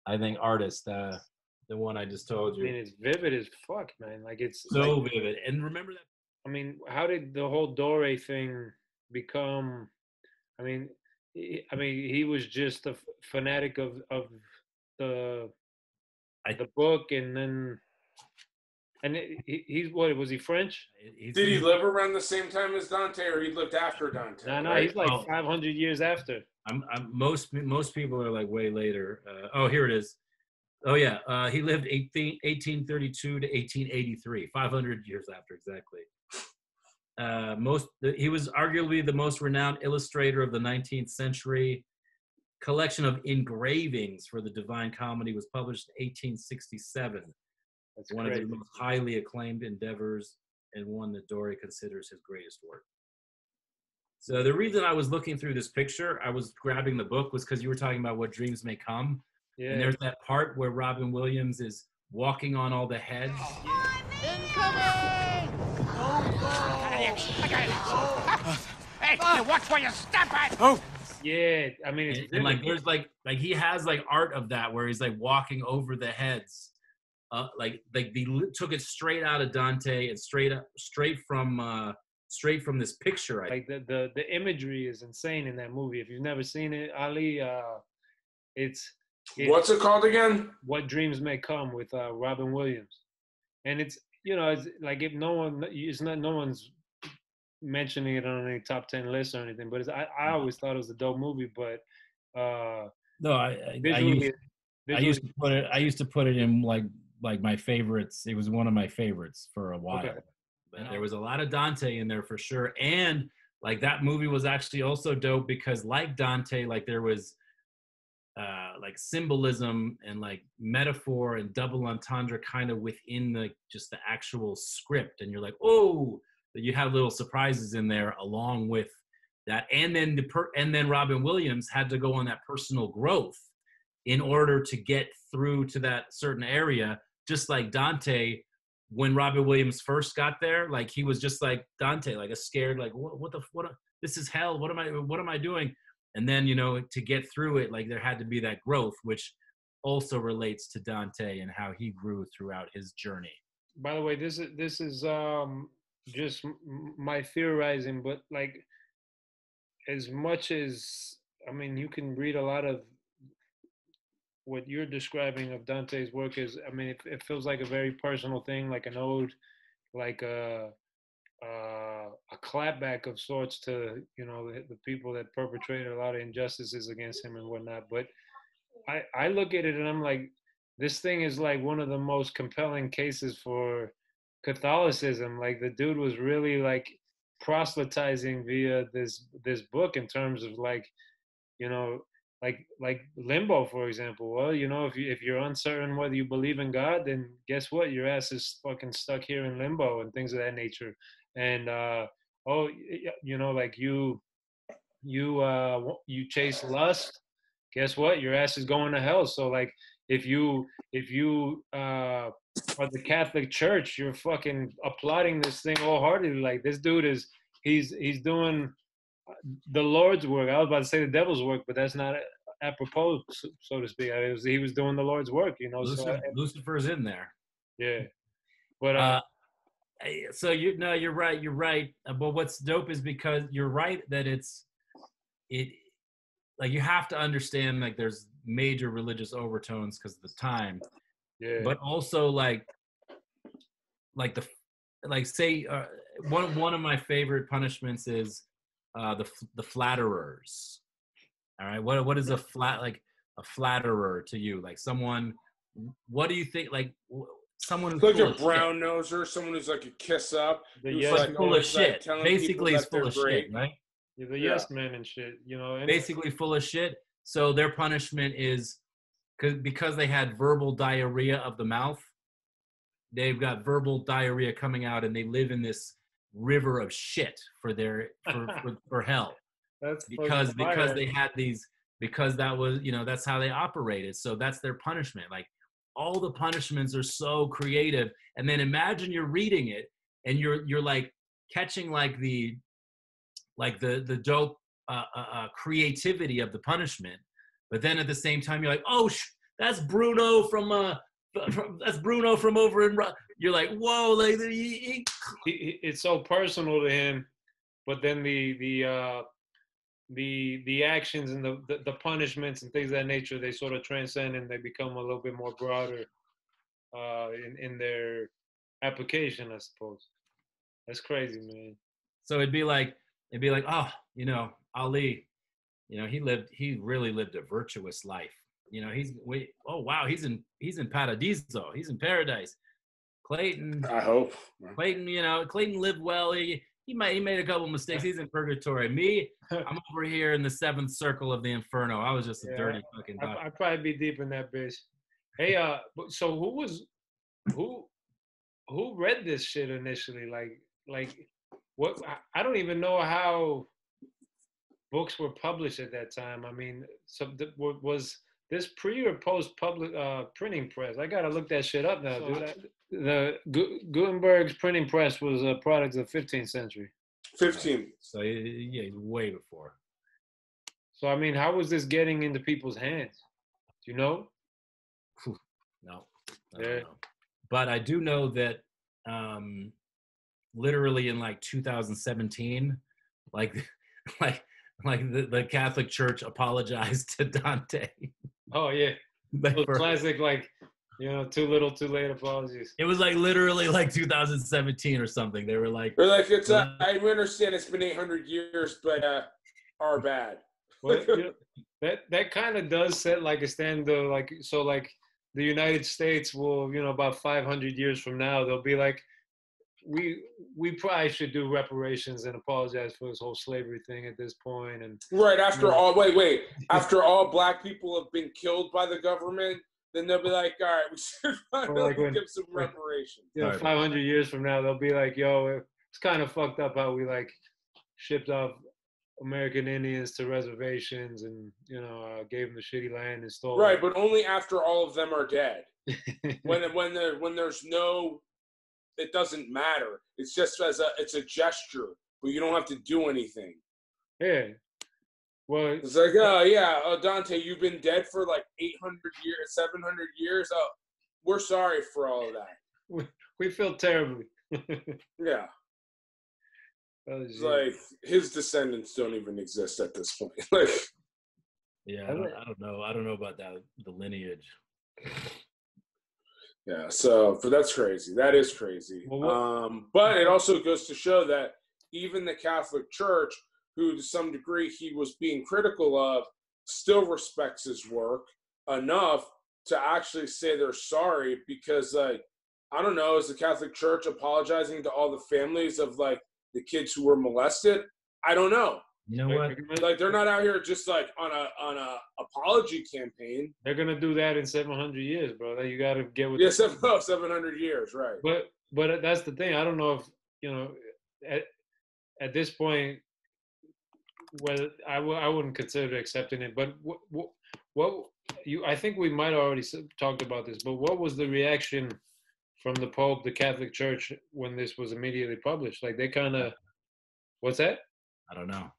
Speaker 3: I think, artist. The one I just told you.
Speaker 2: I mean, it's vivid as fuck, man. Like it's
Speaker 3: so vivid. And remember that.
Speaker 2: I mean, how did the whole Dore thing become? I mean, he was just a fanatic of the book, and then And he's what? Was he French?
Speaker 1: Did he live around the same time as Dante, or he lived after Dante?
Speaker 2: No,
Speaker 1: right?
Speaker 2: he's like 500 years after.
Speaker 3: Most people are like way later. Oh, here it is. Oh yeah, he lived 1832 to 1883, 500 years after exactly. He was arguably the most renowned illustrator of the 19th century. Collection of engravings for the Divine Comedy was published in 1867.
Speaker 2: That's
Speaker 3: one
Speaker 2: crazy.
Speaker 3: of the most highly acclaimed endeavors and one that Dory considers his greatest work. So the reason I was looking through this picture, I was grabbing the book, was because you were talking about what dreams may come.
Speaker 2: Yeah.
Speaker 3: And there's that part where Robin Williams is walking on all the heads.
Speaker 4: Incoming! Hey, watch where you step at!
Speaker 1: Oh,
Speaker 2: Yeah, I mean, it's
Speaker 3: And like there's like he has like art of that where he's like walking over the heads. Like they took it straight out of Dante and straight from this picture.
Speaker 2: like the imagery is insane in that movie. If you've never seen it, Ali, it's
Speaker 1: what's it called again?
Speaker 2: What Dreams May Come with Robin Williams, and it's it's like if no one's mentioning it on any top 10 list or anything, but I always thought it was a dope movie, but
Speaker 3: No, I used to put it in like my favorites. It was one of my favorites for a while.
Speaker 2: Okay.
Speaker 3: But there was a lot of Dante in there for sure. And like that movie was actually also dope because like Dante, like there was like symbolism and like metaphor and double entendre kind of within the just the actual script. And you're like, oh, you have little surprises in there along with that. And then then Robin Williams had to go on that personal growth in order to get through to that certain area. Just like Dante, when Robin Williams first got there, like he was just like Dante, like a scared, like what this is hell. What am I doing? And then, to get through it, like there had to be that growth, which also relates to Dante and how he grew throughout his journey.
Speaker 2: By the way, this is just my theorizing, but like as much as, I mean, you can read a lot of what you're describing of Dante's work is, I mean, it feels like a very personal thing, like an ode, like a clapback of sorts to, the people that perpetrated a lot of injustices against him and whatnot. But I look at it and I'm like, this thing is like one of the most compelling cases for Catholicism. Like the dude was really like proselytizing via this book in terms of like, like limbo, for example. Well, if you're uncertain whether you believe in God, then guess what? Your ass is fucking stuck here in limbo and things of that nature. And like you chase lust, guess what? Your ass is going to hell. So like if you are the Catholic Church, you're fucking applauding this thing wholeheartedly. Like this dude he's doing the Lord's work. I was about to say the devil's work, but that's not apropos, so to speak. He was doing the Lord's work,
Speaker 3: Lucifer's in there.
Speaker 2: Yeah, but
Speaker 3: so you're right. But what's dope is because you're right that it like you have to understand like there's major religious overtones because of the time.
Speaker 2: Yeah.
Speaker 3: But also like say one of my favorite punishments is the flatterers. All right, what is a flatterer to you? Like someone, what do you think? Like someone who's
Speaker 1: like a brown noser, someone who's like a kiss up,
Speaker 2: who's
Speaker 3: like full of shit. Basically, he's full of shit, right?
Speaker 2: Yeah, the yes man and shit,
Speaker 3: Basically full of shit. So their punishment is because they had verbal diarrhea of the mouth. They've got verbal diarrhea coming out, and they live in this river of shit for hell.
Speaker 2: That's
Speaker 3: because they had these, because that was that's how they operated. So that's their punishment. Like all the punishments are so creative. And then imagine you're reading it and you're like catching like the dope creativity of the punishment, but then at the same time you're like, oh, that's Bruno from over in. You're like, whoa, like
Speaker 2: it's so personal to him, but then the actions and the punishments and things of that nature, they sort of transcend and they become a little bit more broader in their application, I suppose. That's crazy, man.
Speaker 3: So it'd be like, oh, Ali, he really lived a virtuous life. Oh wow, he's in Paradiso. He's in paradise. Clayton,
Speaker 1: I hope.
Speaker 3: Clayton lived well. He made a couple mistakes. He's in purgatory. Me, I'm over here in the seventh circle of the Inferno. I was just a dirty fucking dog.
Speaker 2: I'd probably be deep in that bitch. Hey, so who read this shit initially? Like what? I don't even know how books were published at that time. I mean, was this pre or post public printing press? I gotta look that shit up now, dude. The Gutenberg's printing press was a product of the 15th century.
Speaker 1: 15.
Speaker 3: So yeah, way before.
Speaker 2: So I mean, how was this getting into people's hands? Do you know?
Speaker 3: No, I don't know. But I do know that literally in like 2017, like the Catholic Church apologized to Dante.
Speaker 2: Oh yeah, classic too little, too late apologies.
Speaker 3: It was like literally like 2017 or something. They were like,
Speaker 1: it's I understand it's been 800 years, but our bad.
Speaker 2: Well, that kind of does set like a standard, like the United States will, about 500 years from now, they'll be like, we probably should do reparations and apologize for this whole slavery thing at this point. And
Speaker 1: right after all, wait, after all black people have been killed by the government, then they'll be like, all right, we should finally give some reparations.
Speaker 2: 500 years from now, they'll be like, yo, it's kind of fucked up how we like shipped off American Indians to reservations and gave them the shitty land and stole.
Speaker 1: Right, but only after all of them are dead. when there's no, it doesn't matter. It's just it's a gesture, but you don't have to do anything.
Speaker 2: Yeah. Well,
Speaker 1: it's like, oh Dante, you've been dead for like 800 years, 700 years. Oh, we're sorry for all of that.
Speaker 2: We feel terribly.
Speaker 1: Yeah. It's like his descendants don't even exist at this point. Like,
Speaker 3: yeah, I don't know. I don't know about that, the lineage.
Speaker 1: Yeah, but that's crazy. That is crazy. But it also goes to show that even the Catholic Church, who to some degree he was being critical of, still respects his work enough to actually say they're sorry because, like, I don't know, is the Catholic Church apologizing to all the families of, like, the kids who were molested? I don't know.
Speaker 3: You know what?
Speaker 1: Like, they're not out here just like on a apology campaign.
Speaker 2: They're gonna do that in 700 years, bro. You got to get with.
Speaker 1: Yeah, 700 years, right?
Speaker 2: But that's the thing. I don't know if at this point, whether I wouldn't consider accepting it. But I think we might have already talked about this. But what was the reaction from the Pope, the Catholic Church, when this was immediately published? Like they kind of, what's that?
Speaker 3: I don't know.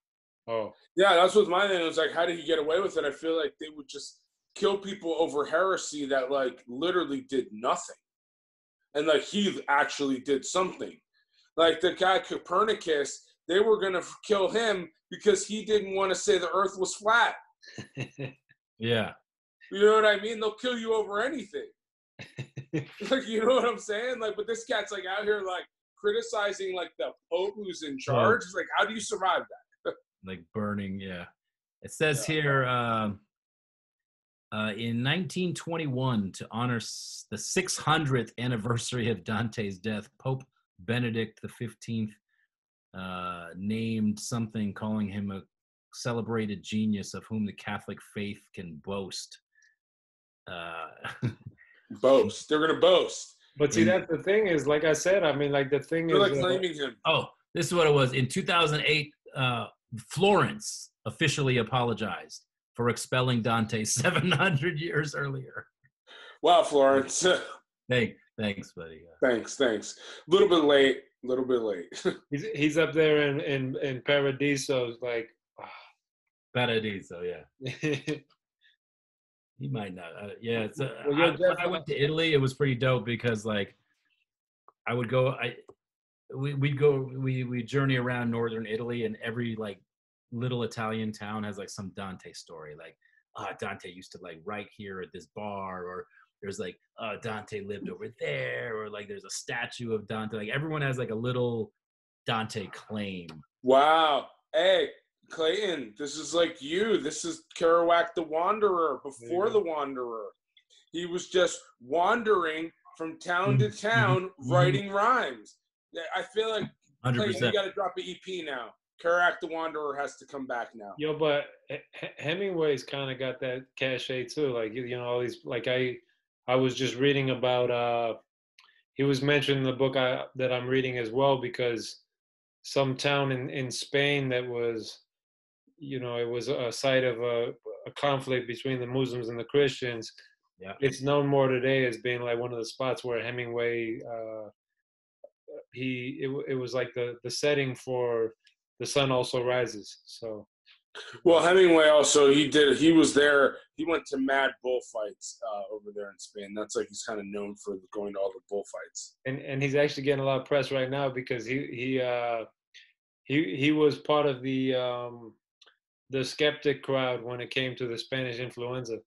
Speaker 2: Oh.
Speaker 1: Yeah, that's what my thing was like. How did he get away with it? I feel like they would just kill people over heresy that like literally did nothing, and like he actually did something. Like the guy Copernicus, they were gonna kill him because he didn't want to say the Earth was flat.
Speaker 3: Yeah.
Speaker 1: You know what I mean? They'll kill you over anything. Like, you know what I'm saying? Like, but this cat's like out here like criticizing like the Pope who's in charge. It's like, how do you survive that?
Speaker 3: Like burning, yeah. It says here, in 1921, to honor the 600th anniversary of Dante's death, Pope Benedict XV named something, calling him a celebrated genius of whom the Catholic faith can boast.
Speaker 1: Boast. They're gonna boast.
Speaker 2: But see, that's the thing is, like I said, I mean, like the thing
Speaker 1: They're
Speaker 2: is,
Speaker 1: like claiming him.
Speaker 3: Oh, this is what it was. In 2008, Florence officially apologized for expelling Dante 700 years earlier.
Speaker 1: Wow, Florence.
Speaker 3: Thanks, buddy.
Speaker 1: Thanks. A little bit late.
Speaker 2: He's up there in Paradiso, like
Speaker 3: Paradiso, yeah. He might not. Yeah, when I went to Italy, it was pretty dope because like I would go. We journey around northern Italy, and every like little Italian town has like some Dante story. Like, Dante used to like write here at this bar, there's like, Dante lived over there, or like there's a statue of Dante. Like everyone has like a little Dante claim.
Speaker 1: Wow. Hey, Clayton, this is like you. This is Kerouac the Wanderer before the Wanderer. He was just wandering from town to town writing rhymes. I feel like,
Speaker 3: 100%.
Speaker 1: Clayton, you got to drop an EP now. Kerouac the Wanderer has to come back now.
Speaker 2: Yo, but Hemingway's kind of got that cachet too. Like, you know, all these, like I was just reading about, he was mentioned in the book that I'm reading as well, because some town in Spain that was, you know, it was a site of a conflict between the Muslims and the Christians.
Speaker 3: Yeah.
Speaker 2: It's known more today as being like one of the spots where Hemingway, it was like the setting for The Sun Also Rises. So,
Speaker 1: well, Hemingway also, he was there. He went to mad bullfights over there in Spain. That's like, he's kind of known for going to all the bullfights.
Speaker 2: And he's actually getting a lot of press right now because he was part of the skeptic crowd when it came to the Spanish influenza.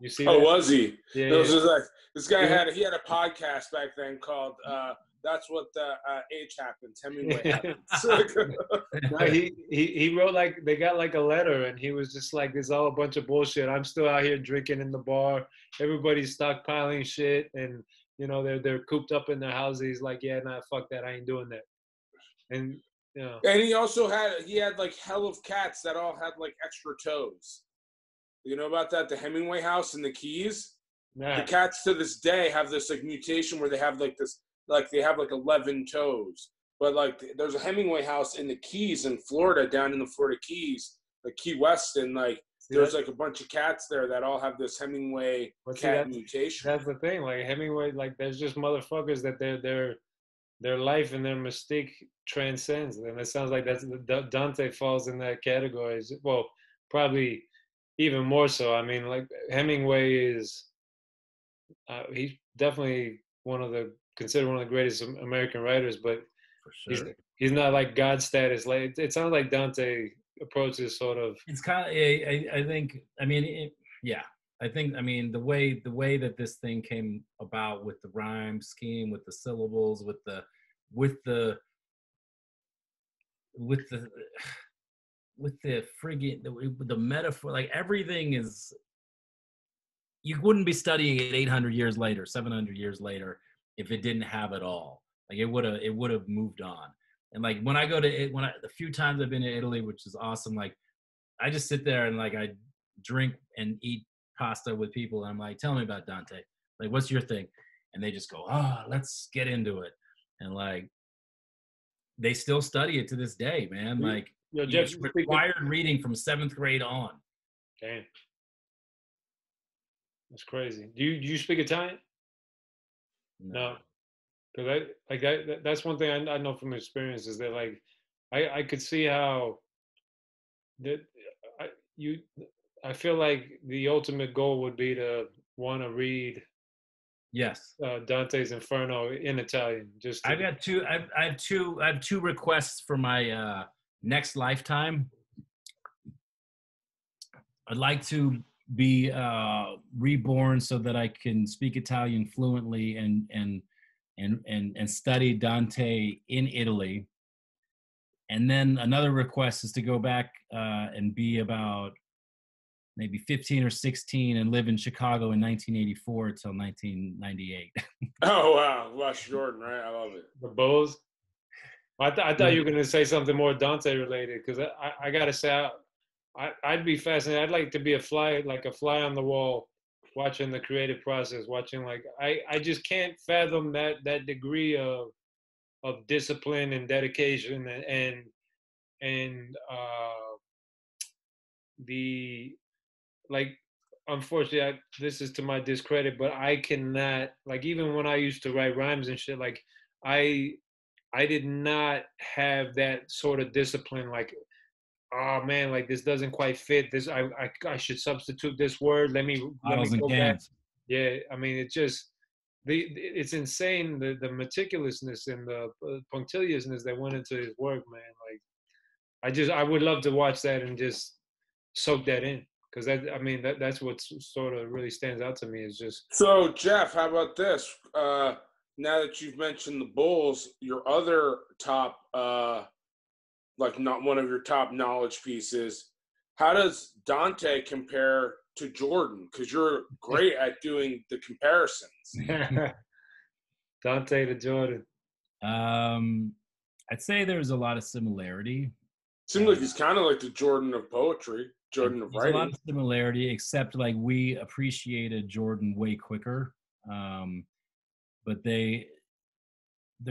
Speaker 2: You see?
Speaker 1: Oh,
Speaker 2: that?
Speaker 1: was he?
Speaker 2: Yeah.
Speaker 1: It was just like, this guy had a podcast back then called "That's What Age Happens." Hemingway happens.
Speaker 2: No, he wrote, like, they got like a letter, and he was just like, "This is all a bunch of bullshit. I'm still out here drinking in the bar. Everybody's stockpiling shit, and you know they're cooped up in their houses." He's like, "Yeah, nah, fuck that. I ain't doing that." And you know.
Speaker 1: And he also had like hell of cats that all had like extra toes. You know about that? The Hemingway house in the Keys.
Speaker 2: Nah.
Speaker 1: The cats to this day have this like mutation where they have like this, like they have like 11 toes. But like there's a Hemingway house in the Keys in Florida, down in the Florida Keys, like Key West, and like there's like a bunch of cats there that all have this Hemingway cat mutation.
Speaker 2: That's the thing. Like Hemingway, like there's just motherfuckers that their life and their mystique transcends, and it sounds like Dante falls in that category. Well, probably even more so. I mean, like Hemingway is he's definitely considered one of the greatest American writers, but
Speaker 3: For sure.
Speaker 2: he's not like God status. Like it sounds like Dante approaches sort of.
Speaker 3: It's kind of, I think, I mean, yeah. I think, I mean, the way that this thing came about with the rhyme scheme, with the syllables, with the friggin' the metaphor, like everything is, you wouldn't be studying it 800 years later, 700 years later, if it didn't have it all. Like it would have moved on. And like when I go to it, the few times I've been to Italy, which is awesome, like I just sit there and like I drink and eat pasta with people, and I'm like, tell me about Dante. Like, what's your thing? And they just go, let's get into it. And like, they still study it to this day, man. Like, it's required reading from 7th grade on.
Speaker 2: Damn. That's crazy. Do you speak Italian? No. Because that's one thing I know from experience is that like I could see how that I feel like the ultimate goal would be to want to read Dante's Inferno in Italian. I
Speaker 3: have two requests for my next lifetime. I'd like to be reborn so that I can speak Italian fluently and study Dante in Italy. And then another request is to go back and be about maybe 15 or 16 and live in Chicago in 1984 till 1998.
Speaker 1: Oh, wow. Rush Jordan, right? I love it.
Speaker 2: The Bulls. I thought you were going to say something more Dante related, because I got to say, I'd be fascinated. I'd like to be a fly on the wall, watching the creative process, watching like, I just can't fathom that degree of discipline and dedication and the, like, unfortunately, this is to my discredit, but I cannot, like, even when I used to write rhymes and shit, like, I did not have that sort of discipline, like, oh man, like this doesn't quite fit. This I should substitute this word. Let me go back. Yeah, I mean, it's just it's insane the meticulousness and the punctiliousness that went into his work, man. Like, I would love to watch that and just soak that in. because that's what sort of really stands out to me is just.
Speaker 1: So Jeff, how about this? Now that you've mentioned the Bulls, your other top, like not one of your top knowledge pieces, how does Dante compare to Jordan? Because you're great at doing the comparisons.
Speaker 2: Dante to Jordan.
Speaker 3: I'd say there's a lot of similarity.
Speaker 1: Seems like he's kind of like the Jordan of poetry, Jordan of
Speaker 3: There's
Speaker 1: writing.
Speaker 3: a lot of similarity, except like we appreciated Jordan way quicker. But they're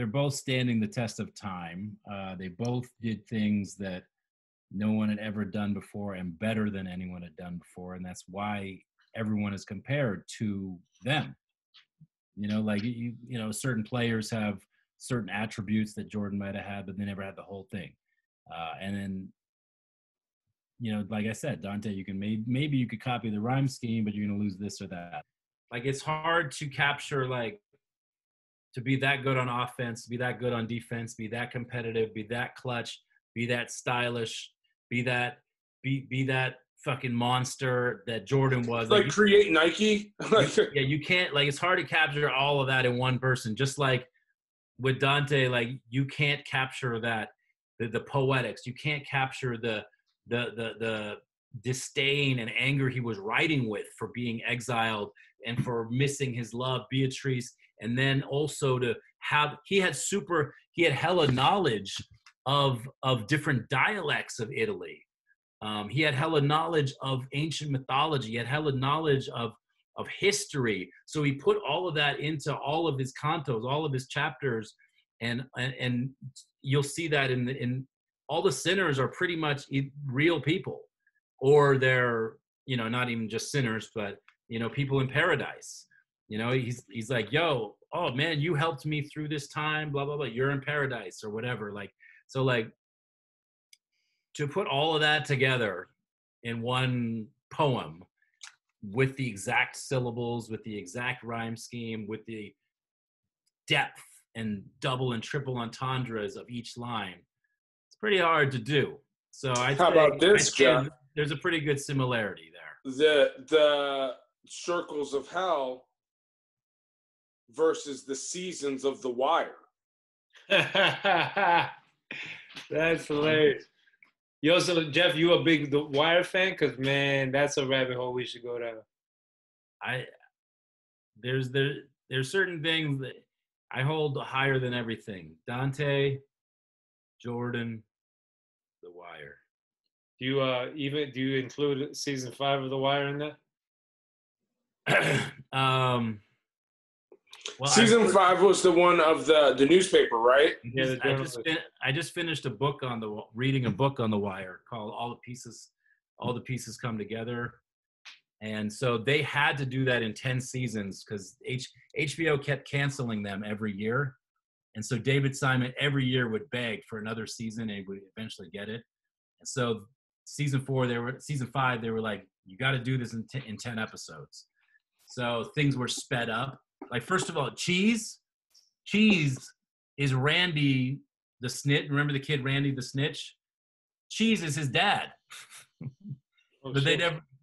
Speaker 3: both standing the test of time. They both did things that no one had ever done before and better than anyone had done before, and that's why everyone is compared to them. You know, like you know, certain players have certain attributes that Jordan might have had, but they never had the whole thing. And then, you know, like I said, Dante, you can maybe you could copy the rhyme scheme, but you're gonna lose this or that. Like it's hard to capture like to be that good on offense, be that good on defense, be that competitive, be that clutch, be that stylish, be that fucking monster that Jordan was.
Speaker 1: Like create Nike.
Speaker 3: Yeah, you can't, like, it's hard to capture all of that in one person. Just like with Dante, like you can't capture that, the poetics. You can't capture the disdain and anger he was writing with for being exiled and for missing his love, Beatrice. And then also to have, he had hella knowledge of different dialects of Italy. He had hella knowledge of ancient mythology. He had hella knowledge of history. So he put all of that into all of his cantos, all of his chapters, and you'll see that in all the sinners are pretty much real people, or they're, you know, not even just sinners, but, you know, people in paradise. You know, he's like, yo, oh man, you helped me through this time, blah, blah, blah. You're in paradise or whatever. Like, so like to put all of that together in one poem with the exact syllables, with the exact rhyme scheme, with the depth and double and triple entendres of each line, it's pretty hard to do. So
Speaker 1: how about this, Jeff?
Speaker 3: There's a pretty good similarity there.
Speaker 1: The circles of hell versus the seasons of The Wire.
Speaker 2: That's hilarious. Yo, so Jeff, you a big The Wire fan? Because man, that's a rabbit hole we should go down.
Speaker 3: There's certain things that I hold higher than everything. Dante, Jordan, The Wire.
Speaker 2: Do you include season 5 of The Wire in that?
Speaker 1: Well, season 5 was the one of the newspaper, right?
Speaker 2: Yeah,
Speaker 3: I just finished reading a book on The Wire called All the Pieces Come Together. And so they had to do that in 10 seasons because HBO kept canceling them every year. And so David Simon every year would beg for another season and would eventually get it. And so season 5, they were like, you got to do this in 10 episodes. So things were sped up. Like, first of all, Cheese is Randy the Snitch. Remember the kid Randy the Snitch? Cheese is his dad. But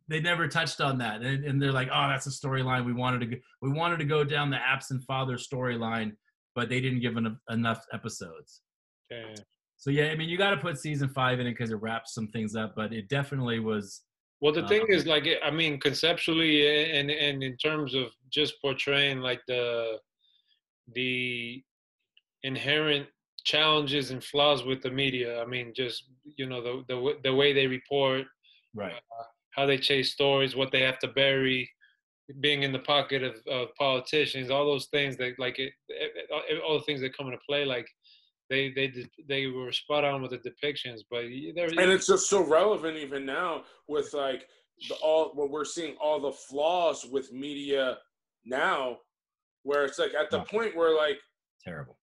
Speaker 3: they never touched on that. And they're like, oh, that's a storyline we wanted to go down the absent father storyline, but they didn't give enough episodes.
Speaker 2: Okay.
Speaker 3: So yeah, I mean, you got to put season 5 in it because it wraps some things up, but it definitely was.
Speaker 2: Well, the thing is, like, I mean, conceptually and in terms of just portraying like the inherent challenges and flaws with the media. I mean, just, you know, the way they report,
Speaker 3: right,
Speaker 2: how they chase stories, what they have to bury, being in the pocket of politicians, all those things that, like, all the things that come into play, like. They were spot on with the depictions, but
Speaker 1: and it's just so relevant even now with like what we're seeing, all the flaws with media now, where it's like at the point where like
Speaker 3: terrible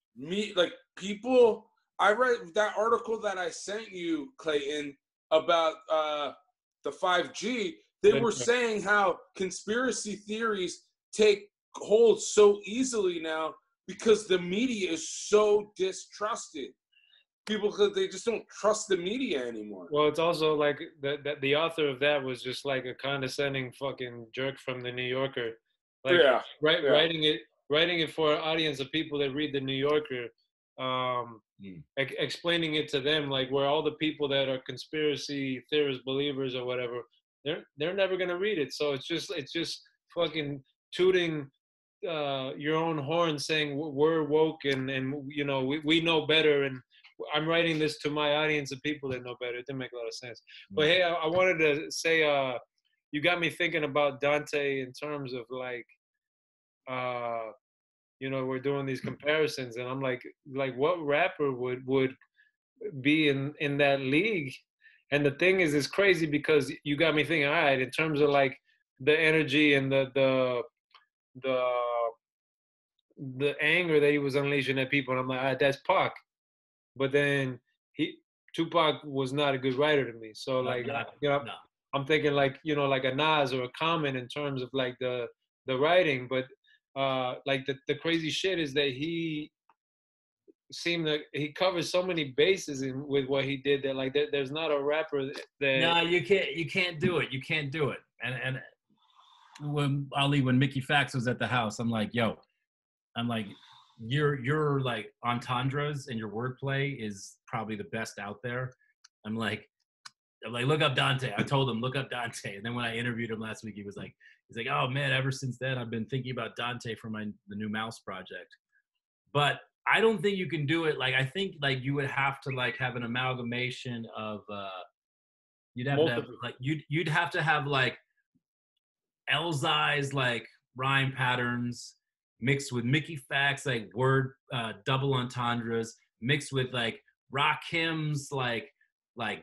Speaker 1: people. I read that article that I sent you, Clayton, about the 5G. They were saying how conspiracy theories take hold so easily now. Because the media is so distrusted. people, they just don't trust the media anymore.
Speaker 2: Well, it's also like the author of that was just like a condescending fucking jerk from the New Yorker. Like, writing it for an audience of people that read the New Yorker, explaining it to them, like where all the people that are conspiracy theorist believers or whatever, they're never gonna read it. So it's just fucking tooting your own horn, saying we're woke and you know we know better, and I'm writing this to my audience of people that know better. It didn't make a lot of sense. But hey, I wanted to say, you got me thinking about Dante in terms of like, you know, we're doing these comparisons, and I'm like what rapper would be in that league? And the thing is, it's crazy because you got me thinking, all right, in terms of like the energy and the anger that he was unleashing at people, and I'm like, all right, that's Pac. But then Tupac was not a good writer to me. So like, you know, I'm thinking like, you know, like a Nas or a Common in terms of like the writing. But like the crazy shit is that he covers so many bases with what he did that like there's not a rapper that.
Speaker 3: No, you can't do it. You can't do it. And when Mickey Fax was at the house, I'm like, your like entendres and your wordplay is probably the best out there. I'm like, look up Dante. I told him, look up Dante. And then when I interviewed him last week, he's like, oh man, ever since then I've been thinking about Dante for the new Mouse project. But I don't think you can do it. Like, I think like you would have to like have an amalgamation of you'd have to have like Elzai's like rhyme patterns mixed with Mickey Fax like word double entendres, mixed with like Rakim's like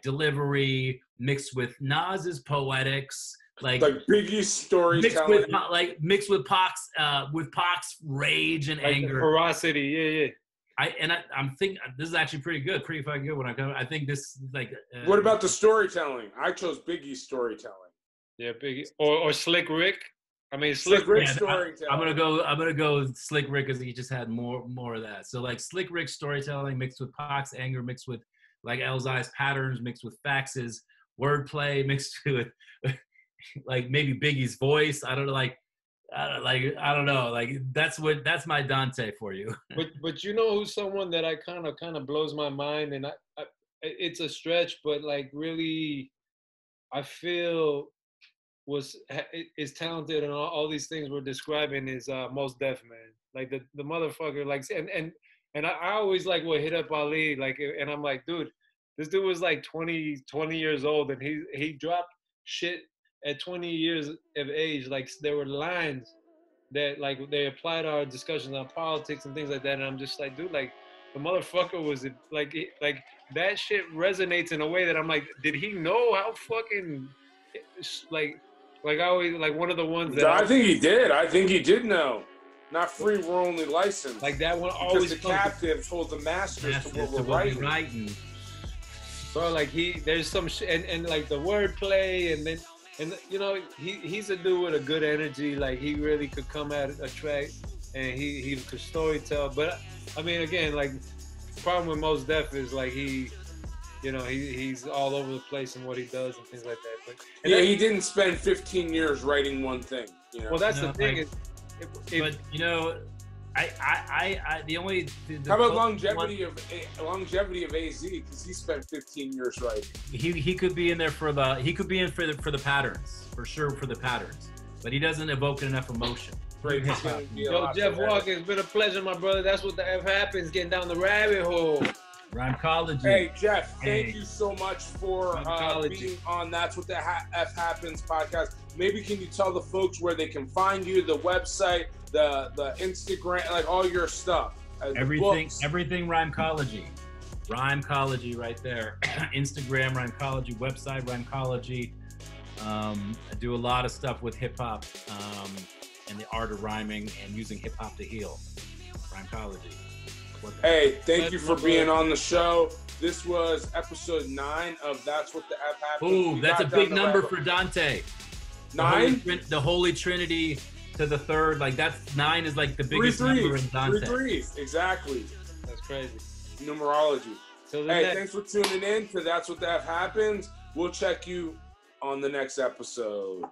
Speaker 3: delivery, mixed with Nas's poetics, like
Speaker 1: Biggie's storytelling,
Speaker 3: mixed with Pac's rage and
Speaker 2: like
Speaker 3: anger,
Speaker 2: ferocity.
Speaker 3: I'm thinking this is actually pretty fucking good when I come. I think this like.
Speaker 1: What about the storytelling? I chose Biggie's storytelling.
Speaker 2: Yeah, Biggie or Slick Rick. I mean,
Speaker 1: Slick Rick storytelling.
Speaker 3: I'm gonna go with Slick Rick because he just had more of that. So like Slick Rick storytelling mixed with Pac's anger, mixed with like Elzai's patterns, mixed with Fax's wordplay, mixed with like maybe Biggie's voice. I don't know. Like that's my Dante for you.
Speaker 2: but you know who's someone that I kind of blows my mind, and I it's a stretch, but like really, I feel is talented, and all these things we're describing is Mos Def, man. Like the motherfucker, like and I always like hit up Ali, like, and I'm like, dude, this dude was like 20 years old, and he dropped shit at 20 years of age. Like there were lines that like they applied our discussions on politics and things like that, and I'm just like, dude, like the motherfucker was like that shit resonates in a way that I'm like, did he know how fucking like I always like one of the ones that
Speaker 1: I think he did. I think he did know. Not free, we're only licensed.
Speaker 2: Like that one always.
Speaker 1: Because the captive told the masters to what we're writing.
Speaker 2: So like there's some and like the wordplay and you know he's a dude with a good energy. Like he really could come at a track and he could storytell. But I mean again, like the problem with Mos Def is like he's all over the place in what he does and things like that. But
Speaker 1: he didn't spend 15 years writing one thing. You know?
Speaker 2: Well, that's the thing.
Speaker 3: But you know, I the only.
Speaker 1: How about longevity of AZ? Because he spent 15 years writing.
Speaker 3: He could be in there for the patterns, for sure, for the patterns. But he doesn't evoke enough emotion.
Speaker 2: Yo, Jeff Walker, it's been a pleasure, my brother. That's what the F happens, getting down the rabbit hole.
Speaker 3: Rhymecologist.
Speaker 1: Hey, Jeff, thank you so much for being on That's What the F Happens podcast. Maybe can you tell the folks where they can find you, the website, the Instagram, like all your stuff?
Speaker 3: Everything Rhymecologist. Rhymecologist right there. Instagram, Rhymecologist, website, Rhymecologist. I do a lot of stuff with hip-hop and the art of rhyming and using hip-hop to heal. Rhymecologist.
Speaker 1: Hey, thank you for being on the show. This was episode 9 of That's What the F Happens.
Speaker 3: Ooh, that's a big number for Dante.
Speaker 1: 9?
Speaker 3: The Holy Trinity to the third. Like, that's 9 is like the biggest number in Dante.
Speaker 1: 3 threes, exactly.
Speaker 2: That's crazy.
Speaker 1: Numerology.
Speaker 2: Till the
Speaker 1: Hey,
Speaker 2: next.
Speaker 1: thanks for tuning in to That's What That Happens. We'll check you on the next episode.